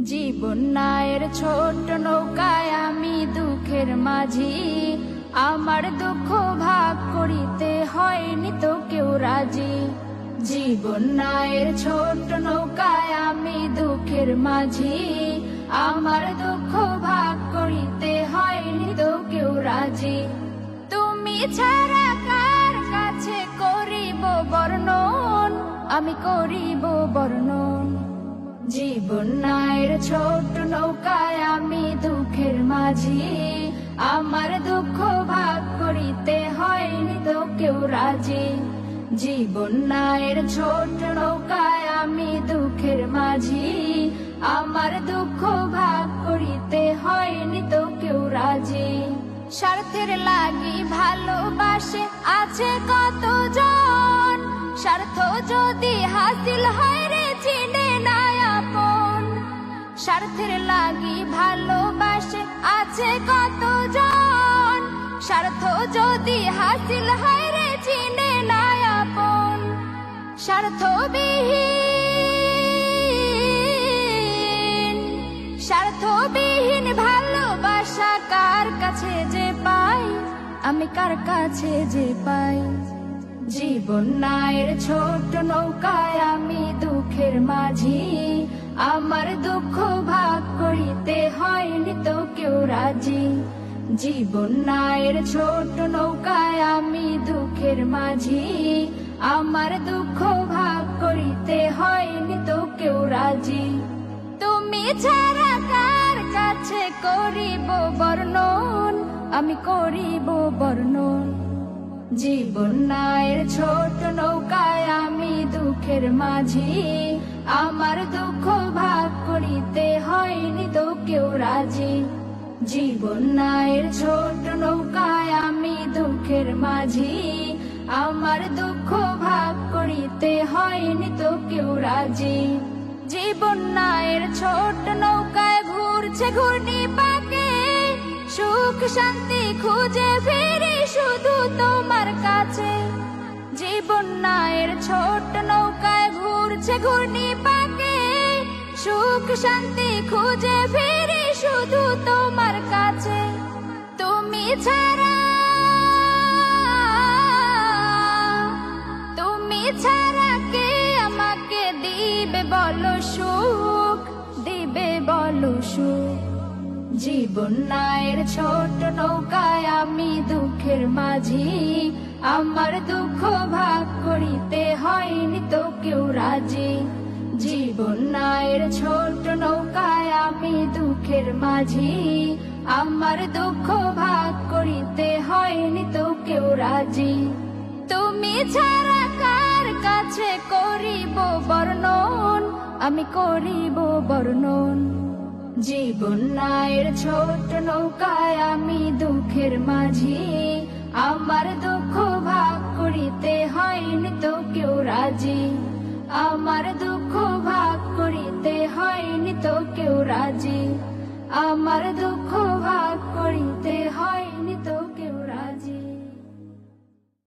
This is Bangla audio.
জীবন নায়ের ছোট নৌকায় আমি দুঃখের মাঝি, আমার দুঃখ ভাগ করিতে হয়নি তো কেউ রাজি। জীবন নায়ের ছোট নৌকায় আমি দুঃখের মাঝি, আমার দুঃখ ভাগ করিতে হয়নি তো কেউ রাজি। তুমি ছাড়া কার কাছে করিব বর্ণন, আমি করিব বর্ণন। জীবন নায়ের ছোট নৌকায় আমি দুঃখের মাঝি, আমার দুঃখ ভাগ করিতে হয়নি তো কেউ রাজি। জীবন নায়ের ছোট নৌকায় আমি দুঃখের মাঝি, আমার দুঃখ ভাগ করিতে হয়নি তো কেউ রাজি। স্বার্থের লাগি ভালোবাসে আছে কতজন, স্বার্থ যদি হাসিল হয় রে চিনে না আপন। স্বার্থের লাগি ভালোবাসে আছে কতজন, স্বার্থ যদি হাসিল হয় রে চিনে না আপন। স্বার্থবিহীন ভালোবাসা কার কাছে যে পাই, আমি কার কাছে যে পাই। জীবন নায়ের ছোট নৌকায় আমি দুঃখের মাঝি, আমার দুঃখ ভাগ করিতে হয়নি তো কেউ রাজি। জীবন নায়ের ছোট নৌকায় আমি দুঃখের মাঝি, আমার দুঃখ ভাগ করিতে হয়নি তো কেউ রাজি। তুমি ছাড়া কার কাছে করিব বর্ণন, আমি করিব বর্ণন। জীবন নায়ের ছোট নৌকায় আমি দুঃখের মাঝি, আমার দুঃখ ভাগ করিতে হয়নি তো কেউ রাজি। জীবন নায়ের ছোট নৌকায় আমি দুঃখের মাঝি, আমার দুঃখ ভাগ করিতে হয়নি তো কেউ রাজি। জীবন নায়ের ছোট নৌকায় ঘুরছে ঘূর্ণি পাকে, সুখ শান্তি খুঁজে ফিরি শুধু তোমার কাছে। জীবন নায়ের ছোট নৌকায় ঘুরছে ঘূর্ণি পাকে, সুখ শান্তি খুঁজে ফিরি শুধু তোমার কাছে। তুমি ছাড়া কে আমাকে দিবে বলো সুখ, দিবে বলো সুখ। জীবন নায়ের ছোট নৌকায় আমি দুঃখের মাঝি, আমার দুঃখ ভাগ করিতে হয়নি তো কেউ রাজি। জীবন নায়ের ছোট নৌকায় আমি দুঃখের মাঝি, আমার দুঃখ ভাগ করিতে হয়নি তো কেউ রাজি। তুমি ছাড়া কার কাছে করিব বর্ণন, আমি করিব বর্ণন। জীবন নায়ের ছোট নৌকায় আমি দুঃখের মাঝি, আমার দুঃখ ভাগ করিতে হয়নি তো কেউ রাজি। আমার দুঃখ ভাগ করিতে হয়নি তো কেউ রাজি, আমার দুঃখ